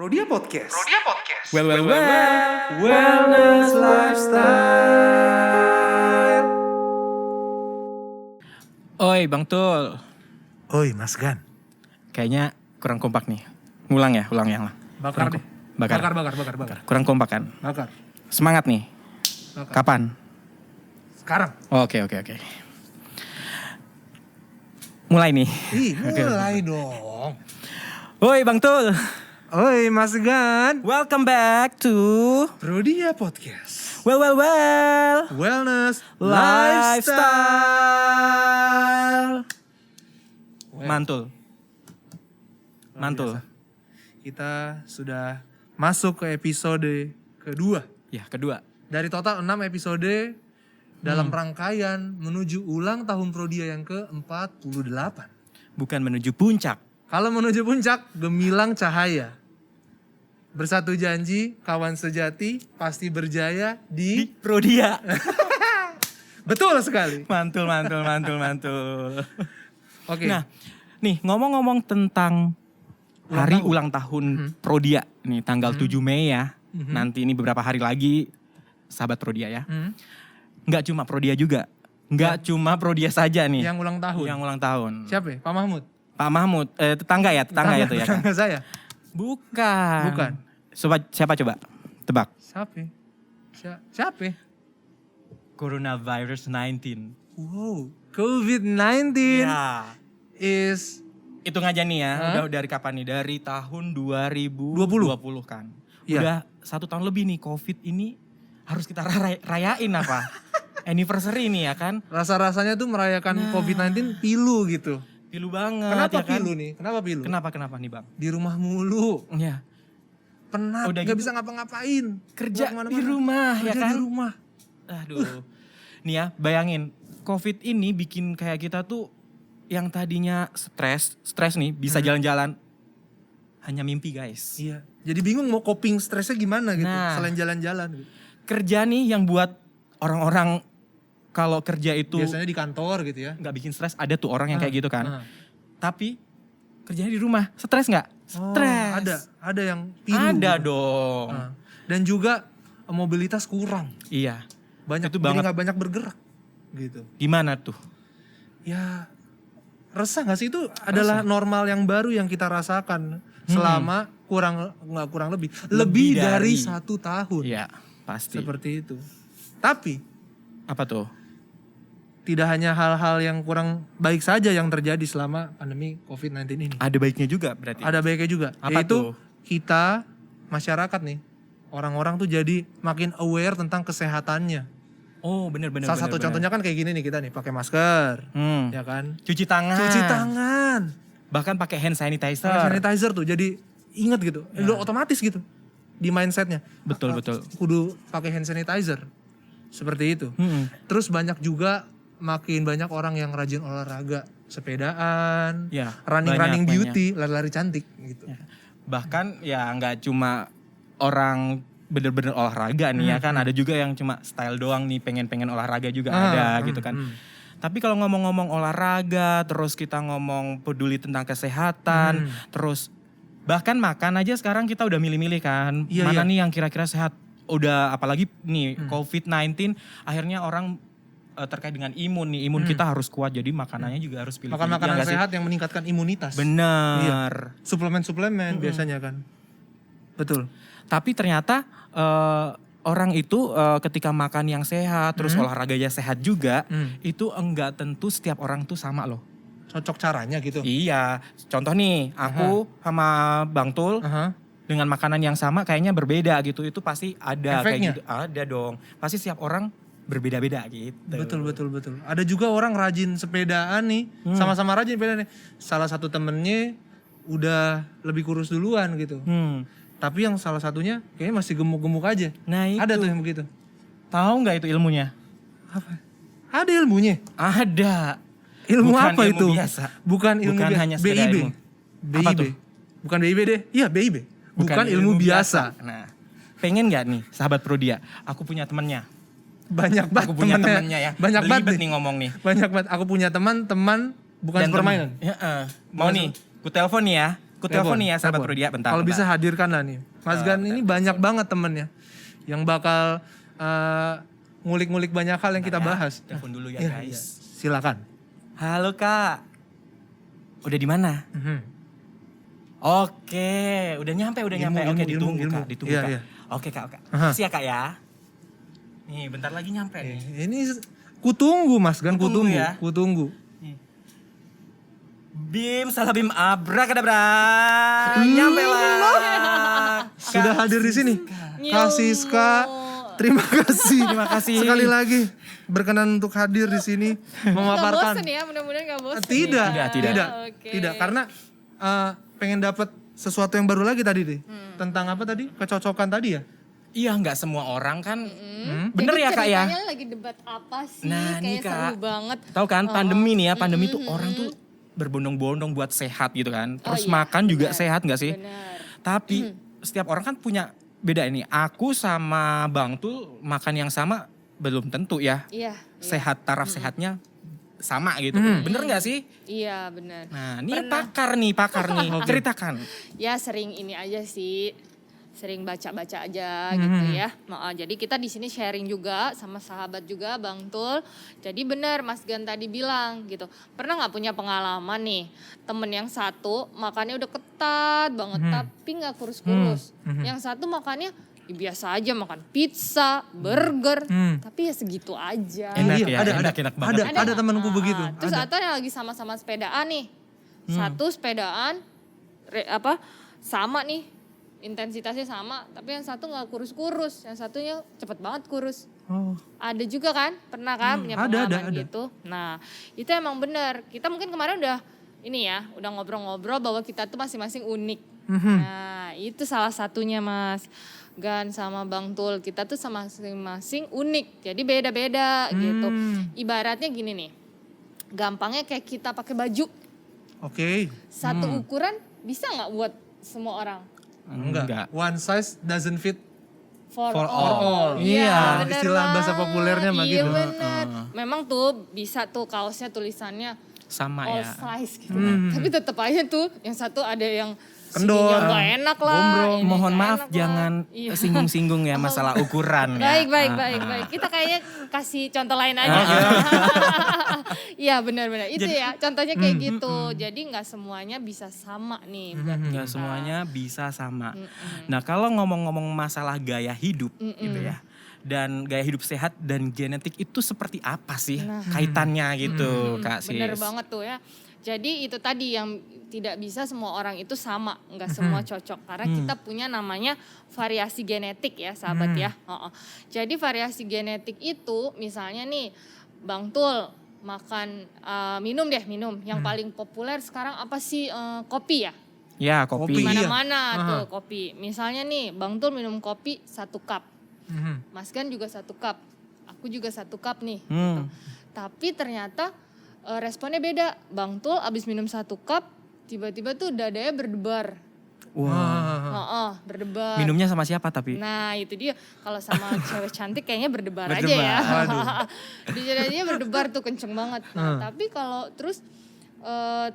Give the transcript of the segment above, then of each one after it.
Prodia Podcast. Well. Wellness Lifestyle. Oi Bang Tul. Oi Mas Gan. Kayaknya kurang kompak nih. Ulang yang lah. Bakar deh. Bakar. Kurang kompak kan? Bakar. Semangat nih. Bakar. Kapan? Sekarang. Oke. Mulai nih. Mulai dong. Oi Bang Tul. Oi Mas Gan. Welcome back to Prodia Podcast. Well. Wellness Lifestyle. Mantul. Biasa. Kita sudah masuk ke episode kedua. Ya, kedua. Dari total 6 episode dalam rangkaian menuju ulang tahun Prodia yang ke-48. Bukan menuju puncak. Kalau menuju puncak, gemilang cahaya. Bersatu janji, kawan sejati, pasti berjaya Di di... Prodia. Betul sekali. Mantul. Oke. Nah, nih ngomong-ngomong tentang hari ulang tahun Prodia. Nih tanggal 7 Mei ya. Nanti ini beberapa hari lagi, sahabat Prodia ya. Nggak cuma Prodia juga. Nggak cuma Prodia saja nih. Yang ulang tahun. Yang ulang tahun. Siapa ya? Pak Mahmud? Pak Mahmud. Tetangga ya tuh ya kan? Tetangga saya. Bukan. Siapa coba? Tebak. Siapa? Coronavirus 19. Wow. COVID-19 Ya. is... Hitung aja nih ya, Hah? udah dari kapan nih? Dari tahun 2020 kan. Iya. Udah 1 tahun lebih nih COVID ini harus kita rayain apa? Anniversary nih ya kan? Rasa-rasanya tuh merayakan COVID-19 pilu gitu. Pilu banget Kenapa ya kan? pilu nih? Kenapa pilu? Kenapa nih Bang? Di rumah mulu. Ya, Penat, Udah gak gitu. bisa ngapa-ngapain. kerja Mau di kemana-mana. rumah ya Kerja kan? di rumah. Aduh. Nih ya, bayangin COVID ini bikin kayak kita tuh yang tadinya stres nih bisa jalan-jalan hanya mimpi guys. Iya. Jadi bingung mau coping stresnya gimana gitu. Nah. Selain jalan-jalan gitu. Kerja nih yang buat orang-orang kalau kerja itu Biasanya di kantor gitu ya. nggak bikin stres, ada tuh orang yang kayak gitu kan. Ah. Tapi kerjanya di rumah, stres nggak? Oh, Stres. ada yang pilu. Ada gitu. dong. Ah. Dan juga mobilitas kurang. Iya. Banyak Itu jadi banget. nggak banyak bergerak gitu. Gimana tuh? Ya resah nggak sih, itu adalah normal yang baru yang kita rasakan selama nggak kurang lebih dari 1 tahun. Iya, pasti. Seperti itu. Tapi Apa tuh? tidak hanya hal-hal yang kurang baik saja yang terjadi selama pandemi COVID-19 ini. Ada baiknya juga berarti. Ada baiknya juga. Apa Yaitu tuh? kita masyarakat nih, orang-orang tuh jadi makin aware tentang kesehatannya. Oh, bener. Salah satu contohnya kan kayak gini nih, kita nih pakai masker, ya kan? Cuci tangan. Cuci tangan, Bahkan pakai hand sanitizer. pakai sanitizer tuh. Jadi inget gitu, udah otomatis gitu di mindsetnya. Betul. Kudu pakai hand sanitizer, seperti itu. Terus banyak juga, makin banyak orang yang rajin olahraga, sepedaan, Ya, running banyak. beauty, lari-lari cantik gitu. Ya. Bahkan ya nggak cuma orang bener-bener olahraga nih ya kan, ada juga yang cuma style doang nih, pengen olahraga juga ada gitu kan. Tapi kalau ngomong-ngomong olahraga, terus kita ngomong peduli tentang kesehatan, terus bahkan makan aja sekarang kita udah milih-milih kan, Iya, mana iya. nih yang kira-kira sehat. Udah apalagi nih COVID-19 akhirnya orang terkait dengan imun nih, imun kita harus kuat, jadi makanannya juga harus pilih. Makan makanan sehat yang meningkatkan imunitas. Bener. Suplemen biasanya kan. Betul. Tapi ternyata orang itu ketika makan yang sehat, terus olahraganya sehat juga, itu enggak tentu setiap orang tuh sama loh. Cocok caranya gitu. Iya, contoh nih, aku sama Bang Tul Aha. dengan makanan yang sama kayaknya berbeda gitu. Itu pasti ada Efeknya? kayak gitu. Ada dong. Pasti setiap orang berbeda-beda gitu. Betul. Ada juga orang rajin sepedaan nih, sama-sama rajin sepedaan nih. Salah satu temennya udah lebih kurus duluan gitu. Tapi yang salah satunya kayaknya masih gemuk-gemuk aja. Nah itu. Ada tuh yang begitu. Tahu nggak itu ilmunya? Apa? Ada ilmunya. Ada. Ilmu Bukan apa ilmu itu? biasa. Bukan ilmu Bukan biasa. hanya sekedar BIB. ilmu. Apa tuh? Bukan BIB deh. Iya, BIB. Bukan ilmu biasa. Nah, pengen nggak nih sahabat Prodia? Aku punya temennya. Banyak banget Aku punya temennya. temennya ya. Banyak banget Belibet nih. nih ngomong nih. Banyak banget. Aku punya teman bukan Dan permainan. Ya, mau nih, ku telepon nih ya. Ku telepon nih ya sahabat Rodia, bentar. Kalau bisa hadirkan lah nih. Mas Gan ini banyak banget temennya yang bakal ngulik-ngulik banyak hal yang kita bahas. Telepon dulu ya Iya, guys. silakan. Halo Kak. Udah di mana? Oke, udah nyampe. Oke, ditunggu Kak. Iya, Kak. iya. Oke Kak. Aha. Kasih ya Kak ya. Nih, bentar lagi nyampe nih. Ini kutunggu Mas Gan, Kutunggu kutunggu. ya. Kutunggu. Bim, salah Bim, abrakadabra. Nyampe lah. Sudah hadir di sini. Kak Siska, terima kasih. Terima kasih. Sekali lagi berkenan untuk hadir di sini memaparkan. Gak bosen ya, mudah-mudahan gak bosen. Tidak. Oke. Tidak, karena pengen dapat sesuatu yang baru lagi tadi deh. Tentang apa tadi? Kecocokan tadi ya? Iya, nggak semua orang kan. Bener Jadi ya Kak ya? ceritanya lagi debat apa sih? Nah, nih, Kayak Kak. seru banget. Tahu kan pandemi nih ya, pandemi tuh orang tuh berbondong-bondong buat sehat gitu kan. Terus iya, makan juga benar. sehat nggak sih? Benar. Tapi setiap orang kan punya beda ini. Aku sama Bang tuh makan yang sama belum tentu ya. Iya. Sehat, taraf sehatnya sama gitu. Bener nggak sih? Iya, benar. Nah, ini pakar nih. Ceritakan. Ya sering ini aja sih. Sering baca-baca aja gitu ya. Jadi kita di sini sharing juga sama sahabat juga Bang Tul. Jadi benar Mas Gan tadi bilang gitu. Pernah nggak punya pengalaman nih temen yang satu makannya udah ketat banget tapi nggak kurus-kurus. Yang satu makannya ya biasa aja, makan pizza, burger, tapi ya segitu aja. Enak Iya, ya, enak banget. Ada temanku begitu. Terus Ada. atau yang lagi sama-sama sepedaan nih. Satu sepedaan sama nih, intensitasnya sama, tapi yang satu nggak kurus-kurus, yang satunya cepet banget kurus. Oh. Ada juga kan, pernah kan punya ada, pengalaman ada. gitu. Nah, itu emang benar. Kita mungkin kemarin udah udah ngobrol-ngobrol bahwa kita tuh masing-masing unik. Nah, itu salah satunya Mas Gan sama Bang Tul. Kita tuh sama masing-masing unik. Jadi beda-beda gitu. Ibaratnya gini nih. Gampangnya kayak kita pakai baju. Oke. Satu ukuran bisa nggak buat semua orang? Enggak. One size doesn't fit For for all. all. Iya, bener Istilah bahasa banget. populernya mah Iya gitu. bener. Memang tuh bisa tuh kaosnya tulisannya Sama all ya. size gitu. Tapi tetap aja tuh yang satu ada yang Kendor, sininya nggak enak lah. gombrong. ini Mohon nggak maaf enak lah. jangan Iya. singgung-singgung ya masalah ukuran ya. Baik. Kita kayaknya kasih contoh lain aja. Iya benar-benar. Itu ya contohnya kayak gitu. Jadi nggak semuanya bisa sama nih. buat Nggak kita. semuanya bisa sama. Nah kalau ngomong-ngomong masalah gaya hidup gitu ya. Dan gaya hidup sehat dan genetik itu seperti apa sih kaitannya gitu Kak Sis? Bener banget tuh ya. Jadi itu tadi yang tidak bisa semua orang itu sama, nggak semua cocok. Karena kita punya namanya variasi genetik ya sahabat ya. Jadi variasi genetik itu misalnya nih Bang Tul makan minum. Yang paling populer sekarang apa sih kopi ya? Ya kopi. Kopi. Mana-mana Iya. tuh kopi. Misalnya nih Bang Tul minum kopi 1 cup. Mas Gan juga 1 cup. Aku juga 1 cup nih. Gitu. Tapi ternyata responnya beda. Bang Tul abis minum 1 cup, tiba-tiba tuh dadanya berdebar. Wah. Berdebar. Minumnya sama siapa tapi? Nah itu dia, kalau sama cewek cantik kayaknya berdebar aja ya. Di dadanya berdebar tuh kenceng banget. Nah, tapi kalau terus,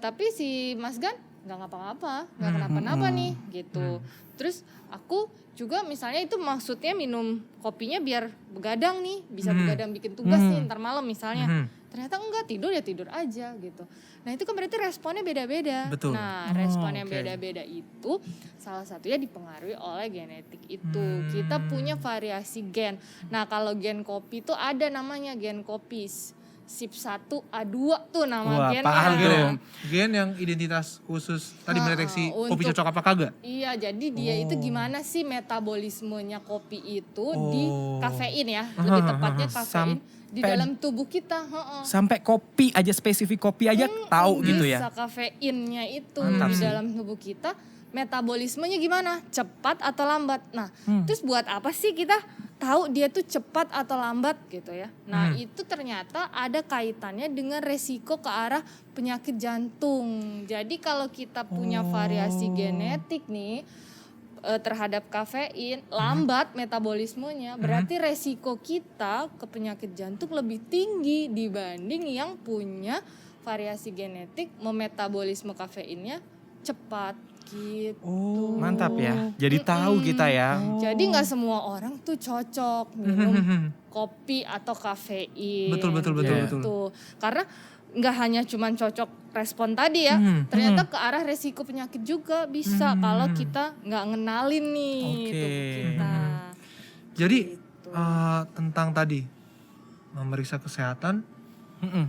tapi si Mas Gan nggak ngapa-ngapa, nggak kenapa-napa nih gitu. Terus aku juga misalnya itu maksudnya minum kopinya biar begadang nih, bisa begadang bikin tugas nih ntar malam misalnya. Ternyata enggak, tidur ya tidur aja gitu. Nah itu kan berarti responnya beda-beda. Betul. Nah respon yang beda-beda itu salah satunya dipengaruhi oleh genetik itu. Kita punya variasi gen. Nah kalau gen kopi itu ada namanya gen kopis. SIP1A2 tuh nama Wah, gennya. paham gitu. Gen yang identitas khusus tadi mendeteksi kopi untuk- cocok apa kagak? Iya, jadi dia itu gimana sih metabolismenya kopi itu di kafein ya, lebih tepatnya kafein di dalam tubuh kita. Sampai kopi aja, spesifik kopi aja tahu gitu ya. Bisa kafeinnya itu di dalam tubuh kita, metabolismenya gimana? Cepat atau lambat? Nah, terus buat apa sih kita tahu dia tuh cepat atau lambat gitu ya? Nah, itu ternyata ada kaitannya dengan resiko ke arah penyakit jantung. Jadi kalau kita punya variasi genetik nih terhadap kafein, lambat metabolismenya, berarti resiko kita ke penyakit jantung lebih tinggi dibanding yang punya variasi genetik memetabolisme kafeinnya cepat. Gitu. Oh. Mantap ya. Jadi tahu kita ya. Jadi nggak semua orang tuh cocok minum kopi atau kafein. Betul. Gitu. Karena nggak hanya cuman cocok respon tadi ya, ternyata ke arah resiko penyakit juga bisa kalau kita nggak ngenalin nih tubuh kita. Jadi tentang tadi memeriksa kesehatan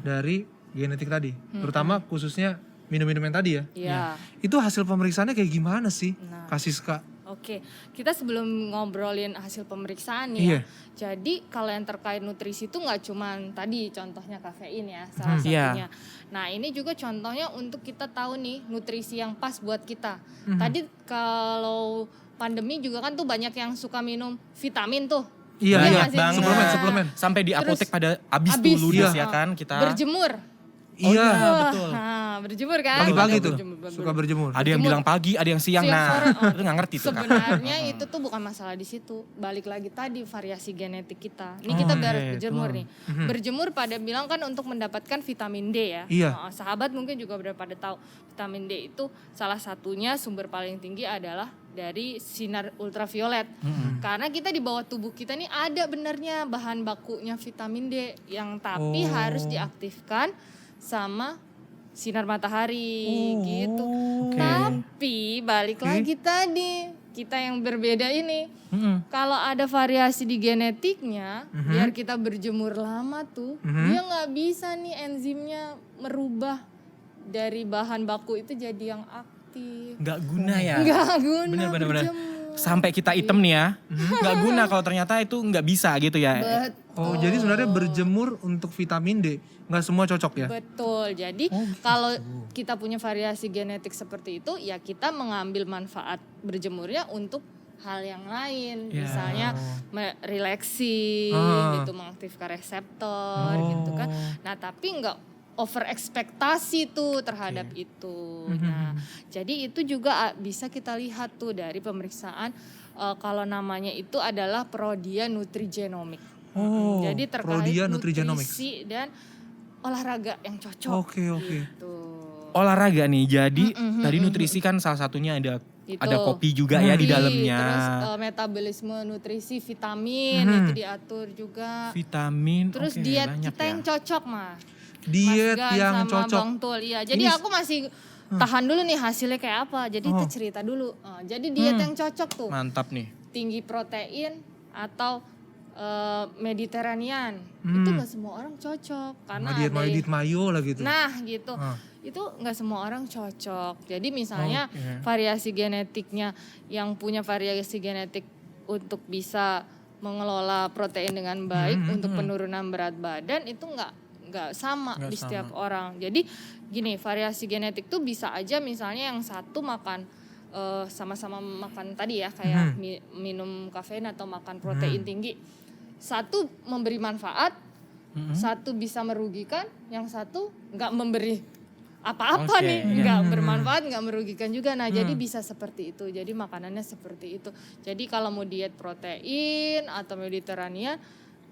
dari genetik tadi, terutama khususnya minum-minum yang tadi ya. Iya. Itu hasil pemeriksaannya kayak gimana sih, Kak Siska? Oke, kita sebelum ngobrolin hasil pemeriksaan nih Iya. ya. Jadi kalau yang terkait nutrisi itu nggak cuman tadi contohnya kafein ya salah Iya. satunya. Nah ini juga contohnya untuk kita tahu nih nutrisi yang pas buat kita. Tadi kalau pandemi juga kan tuh banyak yang suka minum vitamin tuh. Iya, nggak sih? suplemen. Sampai di Terus apotek pada habis habis, tuh ludes iya. ya kan kita. Berjemur. Iya, betul. Nah, berjemur kan? pagi-pagi tuh Berjemur. suka berjemur. Ada yang bilang pagi, ada yang siang. Siang, Nah, sore. itu nggak ngerti tuh kan. Sebenarnya itu tuh bukan masalah di situ. Balik lagi tadi variasi genetik kita. Ini kita harus berjemur nih. Berjemur pada bilang kan untuk mendapatkan vitamin D ya. Iya. Sahabat mungkin juga udah pada tahu vitamin D itu salah satunya sumber paling tinggi adalah dari sinar ultraviolet. Karena kita di bawah tubuh kita nih ada benarnya bahan bakunya vitamin D yang tapi harus diaktifkan sama sinar matahari gitu. Tapi balik lagi tadi kita yang berbeda ini. Kalau ada variasi di genetiknya, biar kita berjemur lama tuh, dia nggak bisa nih enzimnya merubah dari bahan baku itu jadi yang aktif. Nggak guna ya. Nggak guna Bener. berjemur. Sampai kita item nih ya. Nggak guna kalau ternyata itu nggak bisa gitu ya. Oh, jadi sebenarnya berjemur untuk vitamin D nggak semua cocok ya? Betul. Jadi kalau kita punya variasi genetik seperti itu, ya kita mengambil manfaat berjemurnya untuk hal yang lain. Misalnya relaxing gitu, mengaktifkan reseptor gitu kan. Nah, tapi nggak over ekspektasi tuh terhadap itu. Nah, jadi itu juga bisa kita lihat tuh dari pemeriksaan kalau namanya itu adalah Prodia Nutrigenomics. Oh, Jadi terkait Prodia Nutrigenomics. nutrisi dan olahraga yang cocok. Oke. Gitu. Olahraga nih. Jadi tadi nutrisi kan salah satunya ada Itu. ada kopi juga ya di dalamnya. Terus metabolisme nutrisi vitamin itu diatur juga. Vitamin. Terus oke, diet banyak kita ya. yang cocok mah. Diet Mas Gan yang sama cocok. Bang Tul, iya. Jadi Ini- aku masih tahan dulu nih hasilnya kayak apa. Jadi kita cerita dulu. Jadi diet yang cocok tuh Mantap nih. tinggi protein atau Mediterranean. Itu nggak semua orang cocok karena ada Diet mayo lah gitu. Nah gitu, itu nggak semua orang cocok. Jadi misalnya Oke. variasi genetiknya yang punya variasi genetik untuk bisa mengelola protein dengan baik untuk penurunan berat badan itu nggak sama Nggak di setiap sama. orang. Jadi gini, variasi genetik tuh bisa aja misalnya yang satu makan sama-sama makan tadi ya kayak minum kafein atau makan protein tinggi. Satu memberi manfaat, satu bisa merugikan, yang satu nggak memberi apa-apa Oke, nih, iya. nggak bermanfaat, nggak merugikan juga. Nah jadi bisa seperti itu, jadi makanannya seperti itu. Jadi kalau mau diet protein atau Mediterania,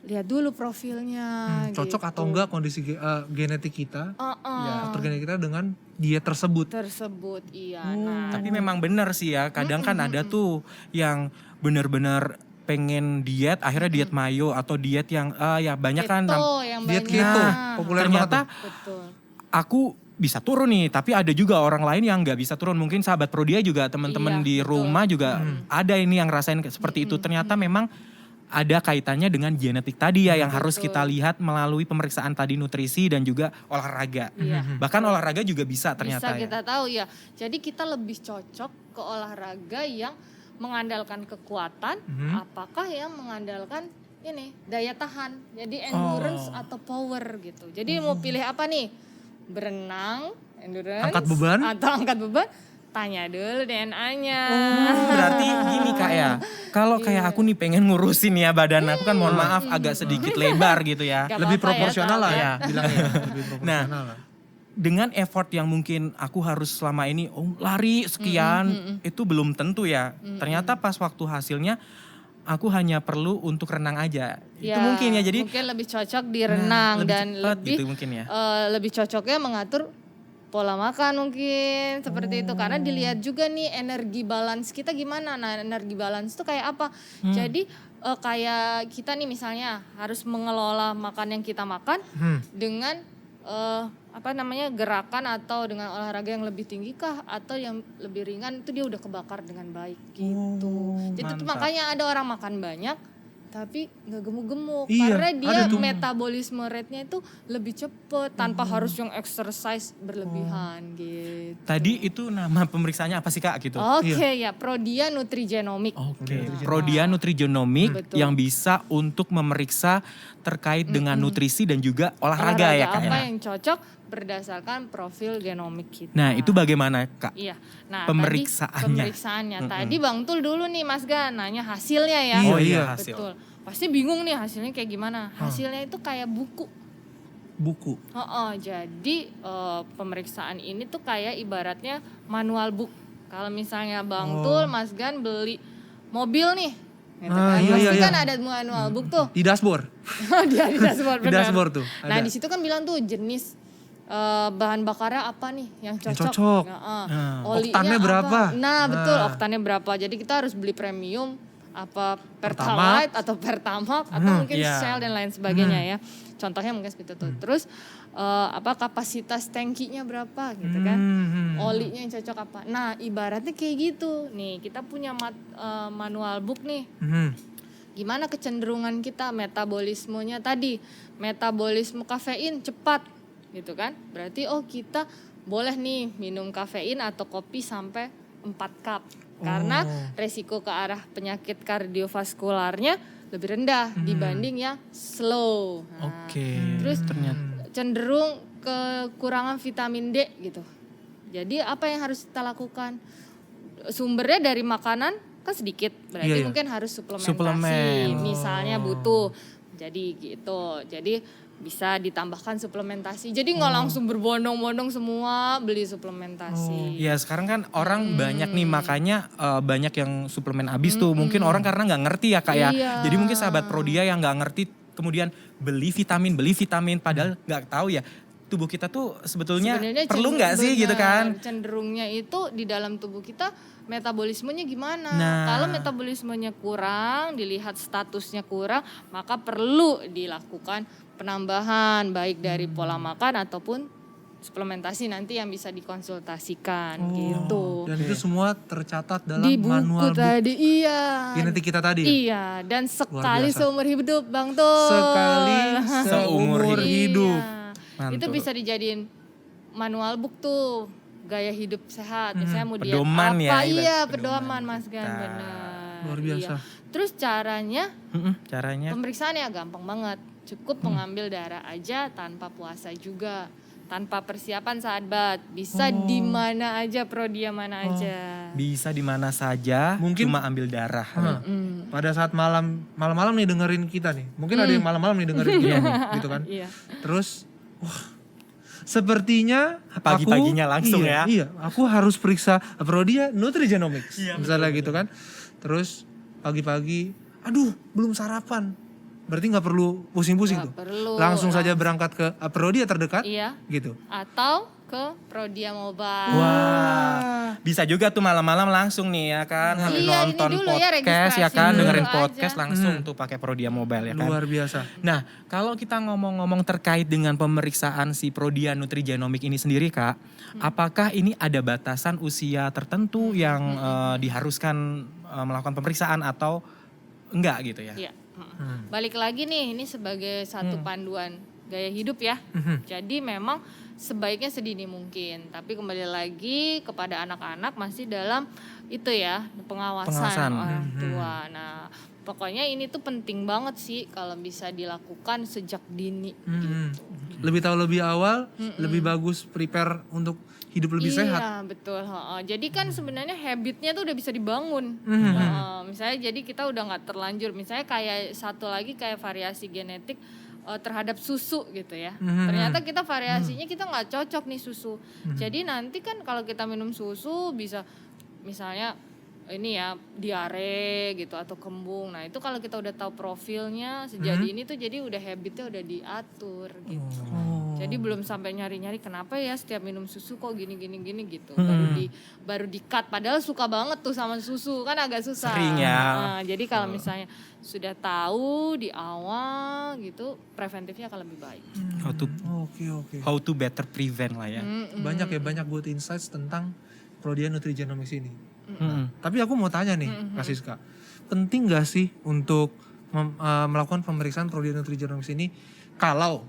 lihat dulu profilnya. Cocok gitu. atau enggak kondisi genetik kita, Uh-uh. faktor genetik kita dengan diet tersebut. Tersebut, iya. Nah, Tapi memang bener sih ya. Kadang kan ada tuh yang bener-bener pengen diet, akhirnya diet mayo atau diet yang ya banyak kan. keto yang Diet banyak. keto, Nah, populer Ternyata banget tuh. betul. aku bisa turun nih, tapi ada juga orang lain yang nggak bisa turun. Mungkin sahabat Prodia juga teman-teman Iya, di betul. rumah juga ada ini yang rasain seperti itu. Ternyata memang ada kaitannya dengan genetik tadi ya yang harus kita lihat melalui pemeriksaan tadi nutrisi dan juga olahraga. Iya. Bahkan olahraga juga bisa ternyata Bisa ya. kita tahu ya. Jadi kita lebih cocok ke olahraga yang mengandalkan kekuatan, apakah yang mengandalkan ini daya tahan. Jadi endurance atau power gitu. Jadi mau pilih apa nih? Berenang, endurance, Angkat beban? atau angkat beban? Tanya dulu DNA-nya. Berarti gini Kak ya, kalau kayak aku nih pengen ngurusin ya badan aku kan mohon maaf agak sedikit lebar gitu ya. Gak Lebih apa-apa proporsional lah tahu ya, bilangnya. Lebih Nah, proporsional lah. dengan effort yang mungkin aku harus selama ini lari sekian itu belum tentu ya. Ternyata pas waktu hasilnya aku hanya perlu untuk renang aja. Itu Ya, mungkin ya. Jadi mungkin lebih cocok di renang lebih dan cepat lebih gitu mungkin ya. lebih cocoknya mengatur pola makan mungkin seperti itu, karena dilihat juga nih energi balance kita gimana. Nah energi balance itu kayak apa? Jadi kayak kita nih misalnya harus mengelola makan yang kita makan dengan gerakan atau dengan olahraga yang lebih tinggi kah atau yang lebih ringan, itu dia udah kebakar dengan baik gitu. Jadi itu makanya ada orang makan banyak tapi nggak gemuk-gemuk, karena dia metabolisme rate-nya itu lebih cepet tanpa harus yang exercise berlebihan gitu. Tadi itu nama pemeriksaannya apa sih Kak gitu? Oke, ya Prodia Nutrigenomic. Oke, Prodia Nutrigenomic yang bisa untuk memeriksa terkait dengan nutrisi dan juga olahraga ya Kak. Apa yang cocok berdasarkan profil genomik kita. Nah itu bagaimana Kak? Iya. Nah pemeriksaannya. Tadi Bang Tul dulu nih Mas Gan nanya hasilnya ya. Oh iya hasil. Betul. Pasti bingung nih hasilnya kayak gimana. Hasilnya itu kayak buku. Jadi pemeriksaan ini tuh kayak ibaratnya manual book. Kalau misalnya Bang Tul, Mas Gan beli mobil nih. Gitu kan. Pasti kan ada manual book tuh. Di dashboard. Di dashboard benar. Di dashboard tuh. Nah di situ kan bilang tuh jenis bahan bakarnya apa nih yang cocok. Olinya oktannya berapa? Nah betul, oktannya berapa. Jadi kita harus beli premium apa Pertalite atau Pertamax atau mungkin Shell dan lain sebagainya ya. Contohnya mungkin seperti itu. Terus kapasitas tangkinya berapa gitu kan. Olinya yang cocok apa. Nah ibaratnya kayak gitu. Nih kita punya manual book nih. Gimana kecenderungan kita, metabolismenya tadi. Metabolisme kafein cepat gitu kan. Berarti kita boleh nih minum kafein atau kopi sampai 4 cup. Karena resiko ke arah penyakit kardiovaskularnya lebih rendah dibanding yang slow. Nah, terus cenderung kekurangan vitamin D gitu. Jadi apa yang harus kita lakukan? Sumbernya dari makanan kan sedikit, berarti mungkin harus suplementasi. Misalnya butuh. Jadi gitu. Jadi bisa ditambahkan suplementasi. Jadi nggak langsung berbondong-bondong semua beli suplementasi. Ya sekarang kan orang banyak nih makanya banyak yang suplemen habis tuh. Mungkin orang karena nggak ngerti ya Kak ya. Jadi mungkin sahabat Prodia yang nggak ngerti kemudian beli vitamin padahal nggak tahu ya tubuh kita tuh sebetulnya perlu nggak sih gitu kan? Cenderungnya itu di dalam tubuh kita metabolismenya gimana? Nah. Kalau metabolismenya kurang, dilihat statusnya kurang, maka perlu dilakukan penambahan baik dari pola makan ataupun suplementasi nanti yang bisa dikonsultasikan gitu. Dan itu semua tercatat dalam di buku manual book tadi, genetik kita tadi. Iya, dan sekali seumur hidup Bang Tul. Sekali seumur hidup. Mantul. Itu bisa dijadiin manual book tuh, gaya hidup sehat. Misalnya mau diet pedoman apa? Ya, pedoman Mas Gan, benar. Luar biasa. Terus caranya pemeriksaannya gampang banget. Cukup mengambil darah aja tanpa puasa juga. Tanpa persiapan sahabat. Bisa di mana aja, Prodia mana aja. Bisa di mana saja, mungkin cuma ambil darah. Pada saat malam-malam nih dengerin kita nih. Mungkin ada yang malam-malam nih dengerin kita nih, gitu kan. Terus sepertinya pagi-paginya langsung ya. Iya, aku harus periksa Prodia Nutrigenomics. Misalnya gitu kan. Terus pagi-pagi, aduh belum sarapan. Berarti nggak perlu pusing-pusing tuh. Langsung saja berangkat ke Prodia terdekat. Gitu. Atau ke Prodia Mobile. Wah, bisa juga tuh malam-malam langsung nih ya kan, nonton podcast ya kan, dengerin podcast langsung tuh pakai Prodia Mobile ya kan. Luar biasa. Nah, kalau kita ngomong-ngomong terkait dengan pemeriksaan si Prodia Nutrigenomic ini sendiri Kak, apakah ini ada batasan usia tertentu yang diharuskan melakukan pemeriksaan atau enggak gitu ya? Iya. Balik lagi nih, ini sebagai satu panduan gaya hidup ya. Jadi memang sebaiknya sedini mungkin, tapi kembali lagi kepada anak-anak masih dalam itu ya pengawasan orang tua. Nah pokoknya ini tuh penting banget sih kalau bisa dilakukan sejak dini. Gitu. Lebih tahu lebih awal, lebih bagus prepare untuk hidup lebih sehat. Iya betul. Jadi kan sebenarnya habitnya tuh udah bisa dibangun. Misalnya jadi kita udah nggak terlanjur. Misalnya kayak satu lagi kayak variasi genetik terhadap susu gitu ya. Ternyata kita variasinya kita nggak cocok nih susu. Jadi nanti kan kalau kita minum susu bisa misalnya ini ya diare gitu atau kembung. Nah itu kalau kita udah tahu profilnya sejak ini tuh jadi udah habitnya udah diatur gitu. Jadi belum sampai nyari-nyari kenapa ya setiap minum susu kok gini gitu. Baru di cut padahal suka banget tuh sama susu, kan agak susah. Sering ya. Nah, jadi kalau misalnya sudah tahu di awal gitu, preventifnya akan lebih baik. Oke. How to better prevent lah ya. Banyak buat insights tentang Prodia Nutrigenomics ini. Nah, tapi aku mau tanya nih, Kak Siska. Penting gak sih untuk melakukan pemeriksaan Prodia Nutrigenomics ini kalau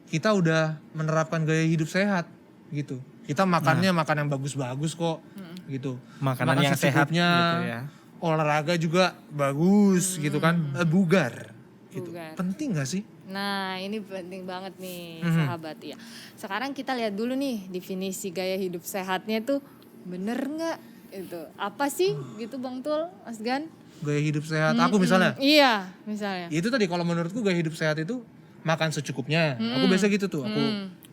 kita udah menerapkan gaya hidup sehat gitu. Kita makannya makan yang bagus-bagus kok gitu. Makanan yang sehat gitu ya. Olahraga juga bagus gitu kan. Bugar gitu. Penting gak sih? Nah, ini penting banget nih sahabat ya. Sekarang kita lihat dulu nih definisi gaya hidup sehatnya tuh bener nggak? Itu apa sih gitu Bang Tul, Mas Gan? Gaya hidup sehat. Aku misalnya. Iya, misalnya. Itu tadi kalau menurutku gaya hidup sehat itu makan secukupnya. Aku biasa gitu tuh. Aku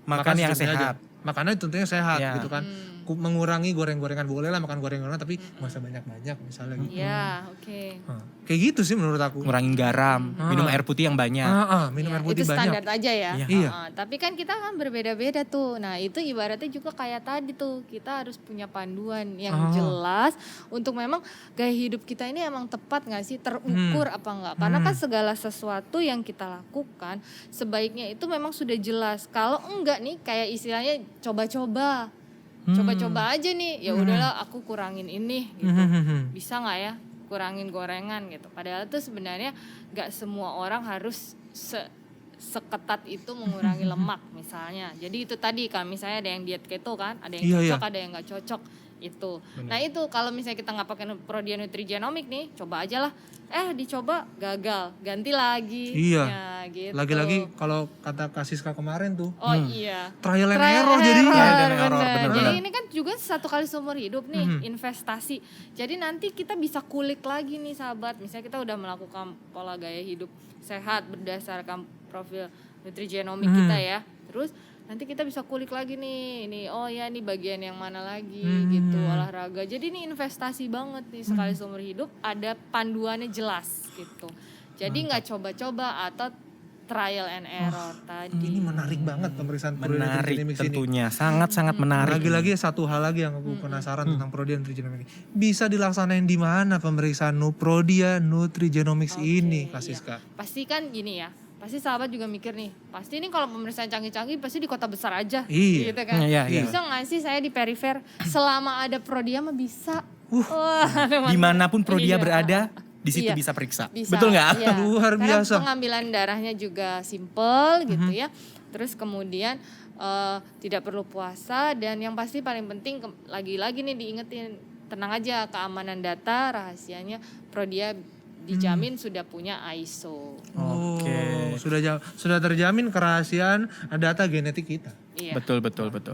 makan yang secukupnya sehat. aja. Makannya tentunya sehat Ya. gitu kan. Mengurangi goreng-gorengan, boleh lah makan gorengan tapi nggak usah banyak-banyak misalnya gitu. Iya, oke. Kayak gitu sih menurut aku. Ngurangin garam, minum air putih yang banyak. Minum Ya, air putih itu banyak. standar aja ya. Iya. Tapi kan kita kan berbeda-beda tuh. Nah itu ibaratnya juga kayak tadi tuh. Kita harus punya panduan yang jelas. Untuk memang gaya hidup kita ini emang tepat gak sih? Terukur apa enggak? Karena kan segala sesuatu yang kita lakukan sebaiknya itu memang sudah jelas. Kalau enggak nih kayak istilahnya coba-coba. Coba-coba aja nih. Ya udahlah aku kurangin ini gitu. Bisa gak ya? Kurangin gorengan gitu. Padahal tuh sebenarnya gak semua orang harus seketat itu mengurangi lemak misalnya. Jadi itu tadi kalau misalnya ada yang diet keto kan, ada yang cocok, ada yang gak cocok itu. Nah itu kalau misalnya kita gak pakai Prodia Nutrigenomics nih, coba aja lah. Dicoba gagal, ganti lagi. Iya. Ya, gitu. Lagi-lagi kalau kata Kak Siska kemarin tuh. Iya. Trial and error jadinya. Bener. Jadi ini kan juga satu kali seumur hidup nih investasi. Jadi nanti kita bisa kulik lagi nih sahabat. Misalnya kita udah melakukan pola gaya hidup sehat berdasarkan profil nutrigenomik kita ya. Terus nanti kita bisa kulik lagi nih. Ini ini bagian yang mana lagi gitu, olahraga. Jadi ini investasi banget nih sekali seumur hidup, ada panduannya jelas gitu. Jadi nggak coba-coba atau trial and error tadi. Ini menarik banget pemeriksaan Prodia Menarik Nutrigenomics ini. tentunya, sangat-sangat menarik. Lagi-lagi satu hal lagi yang aku penasaran tentang Prodia Nutrigenomics. Bisa dilaksanain di mana pemeriksaan Prodia Nutrigenomics ini, Kak Siska? Pasti kan gini ya. Pasti sahabat juga mikir nih, pasti ini kalau pemeriksaan canggih-canggih pasti di kota besar aja. Iya. Gitu kan. Iya. Bisa nggak sih saya di perifer selama ada Prodia mah bisa. Dimanapun Prodia berada, di situ Iya. bisa periksa. Bisa, Betul nggak? iya. Luar Karena biasa. pengambilan darahnya juga simple gitu ya. Terus kemudian tidak perlu puasa dan yang pasti paling penting lagi-lagi nih diingetin, tenang aja keamanan data rahasianya Prodia dijamin sudah punya ISO. Oke. Sudah terjamin kerahasiaan data genetik kita. Iya. Betul.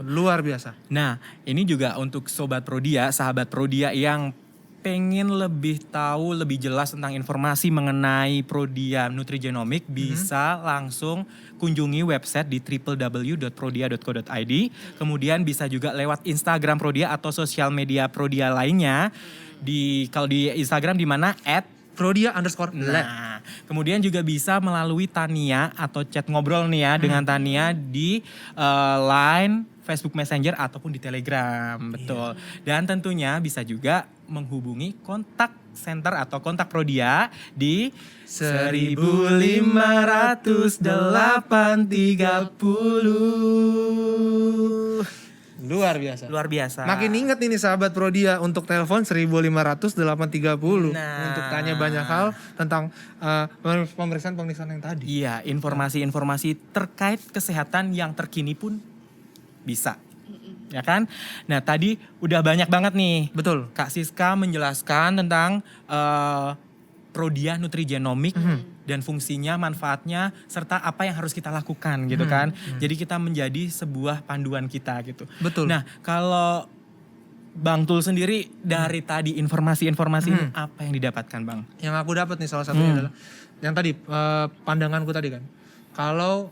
Luar biasa. Nah, ini juga untuk Sobat Prodia, sahabat Prodia yang pengen lebih tahu lebih jelas tentang informasi mengenai Prodia Nutrigenomics, bisa langsung kunjungi website di www.prodia.co.id. Kemudian bisa juga lewat Instagram Prodia atau sosial media Prodia lainnya. Kalau di Instagram di mana Prodia_lab. Nah, kemudian juga bisa melalui Tania atau chat ngobrol nih ya dengan Tania di Line, Facebook Messenger ataupun di Telegram, betul. Dan tentunya bisa juga menghubungi kontak center atau kontak Prodia di 1.508.30. Luar biasa. Luar biasa. Makin inget ini sahabat Prodia untuk telepon 1.508.30 untuk tanya banyak hal tentang pemeriksaan yang tadi. Iya, informasi-informasi terkait kesehatan yang terkini pun bisa. Ya kan? Nah, tadi udah banyak banget nih. Betul. Kak Siska menjelaskan tentang Prodia Nutrigenomics dan fungsinya, manfaatnya, serta apa yang harus kita lakukan gitu kan. Jadi kita menjadi sebuah panduan kita gitu. Betul. Nah, kalau Bang Tul sendiri dari tadi informasi-informasi ini apa yang didapatkan Bang? Yang aku dapat nih salah satunya adalah yang tadi pandanganku tadi kan. Kalau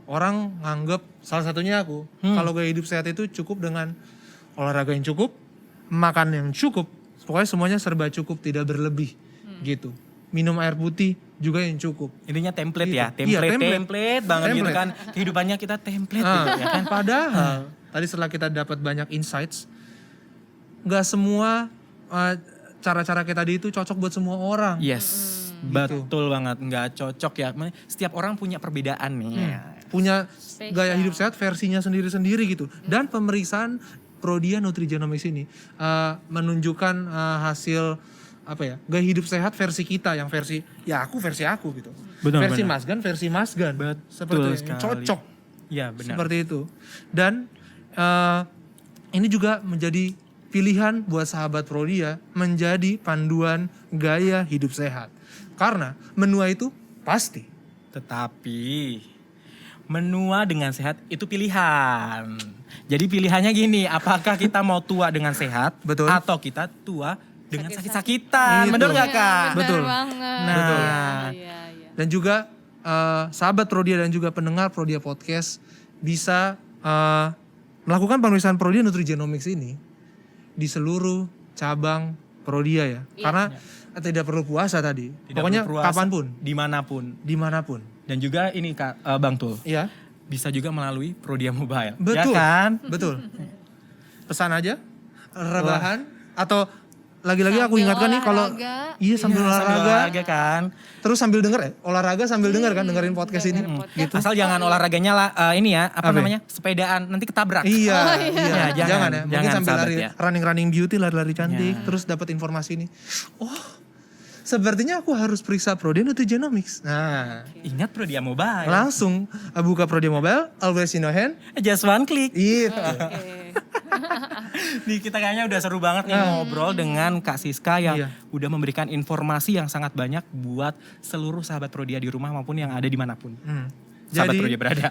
orang nganggep salah satunya aku, kalau gaya hidup sehat itu cukup dengan olahraga yang cukup, makan yang cukup, pokoknya semuanya serba cukup, tidak berlebih gitu. minum air putih juga yang cukup. Intinya template Gitu. ya, Iya, template banget gitu Template. kan. Kehidupannya kita template Ah, gitu ya kan. Padahal tadi setelah kita dapat banyak insights, nggak semua cara-cara kita tadi itu cocok buat semua orang. Yes, betul banget, nggak cocok ya. Setiap orang punya perbedaan nih. Punya Spesial. gaya hidup sehat versinya sendiri-sendiri gitu. Dan pemeriksaan Prodia Nutrigenomics ini menunjukkan hasil apa ya, gaya hidup sehat versi kita, yang versi versi aku gitu. Benar, versi benar. Mas Gan versi Mas Gan. Seperti itu. sekali. Cocok. Iya benar. Seperti itu. Dan ini juga menjadi pilihan buat sahabat Prodia menjadi panduan gaya hidup sehat. Karena menua itu pasti. Tetapi menua dengan sehat itu pilihan. Jadi pilihannya gini, apakah kita mau tua dengan sehat Betul. atau kita tua dengan Sakit-sakitan. sakit-sakitan. Benar Itu. nggak Kak? Benar Betul. banget. Nah. Iya. Dan juga sahabat Prodia dan juga pendengar Prodia Podcast bisa melakukan pemeriksaan Prodia Nutrigenomics ini di seluruh cabang Prodia ya. Iya. Karena tidak perlu puasa tadi. Tidak Pokoknya perlu puasa, kapanpun, dimanapun. Dan juga ini Kak, Bang Tul, Iya. bisa juga melalui Prodia Mobile. Betul. Ya kan? Betul. Pesan aja, rebahan atau lagi-lagi aku Sambil ingatkan nih kalau olahraga. iya sambil Iya, olahraga, kan. terus sambil denger olahraga sambil denger kan, dengerin podcast ini. dengerin podcast. Gitu. Asal jangan olahraganya lah ini ya, apa Apa? namanya? Sepedaan, nanti ketabrak. Iya, Ya, jangan ya. Mungkin jangan, sambil sahabat lari ya. running beauty, lari-lari cantik, Ya. terus dapat informasi ini. Oh, sepertinya aku harus periksa Prodia Nutrigenomics. Nah, Ingat Prodia Mobile. langsung buka Prodia Mobile, always in your hand. Just one click. Iya. Oke. Nih kita kayaknya udah seru banget nih ngobrol dengan Kak Siska yang Iya. udah memberikan informasi yang sangat banyak buat seluruh sahabat Prodia di rumah maupun yang ada dimanapun. Sahabat Jadi, Prodia berada.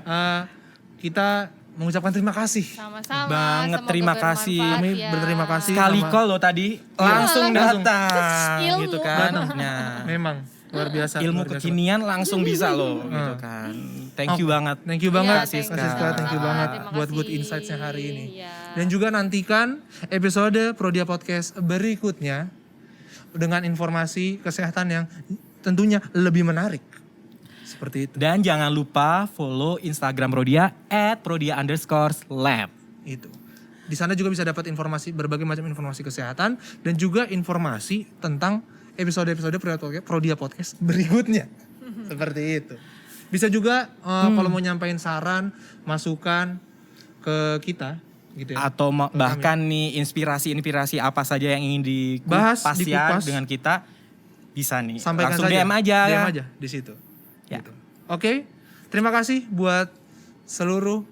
Kita mengucapkan terima kasih. Sama-sama. Banget, semoga terima kasih. bermanfaat Kami ya. berterima kasih. Sekali sama- call lo tadi langsung langsung. datang Ilmu. gitu kan. Nah, Memang luar biasa. ilmu luar biasa. kekinian langsung bisa loh gitu kan. Thank you banget. Thank you banget, Iya, Kak Siska. Thank you banget Terima buat good kasih. insights-nya hari ini. Iya. Dan juga nantikan episode Prodia Podcast berikutnya dengan informasi kesehatan yang tentunya lebih menarik. Seperti itu. Dan jangan lupa follow Instagram Prodia @prodia_lab. Itu. Di sana juga bisa dapat informasi, berbagai macam informasi kesehatan dan juga informasi tentang episode-episode Prodia Podcast berikutnya. Seperti itu. Bisa juga kalau mau nyampein saran, masukan ke kita gitu ya. Atau bahkan nih inspirasi apa saja yang ingin Bahas, dikupas ya dikupas. dengan kita bisa nih. Sampaikan langsung saja. DM aja. DM aja di situ. Ya. Gitu. Oke, terima kasih buat seluruh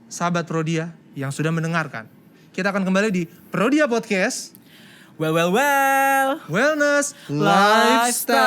sahabat Prodia yang sudah mendengarkan. Kita akan kembali di Prodia Podcast Well. Wellness Lifestyle.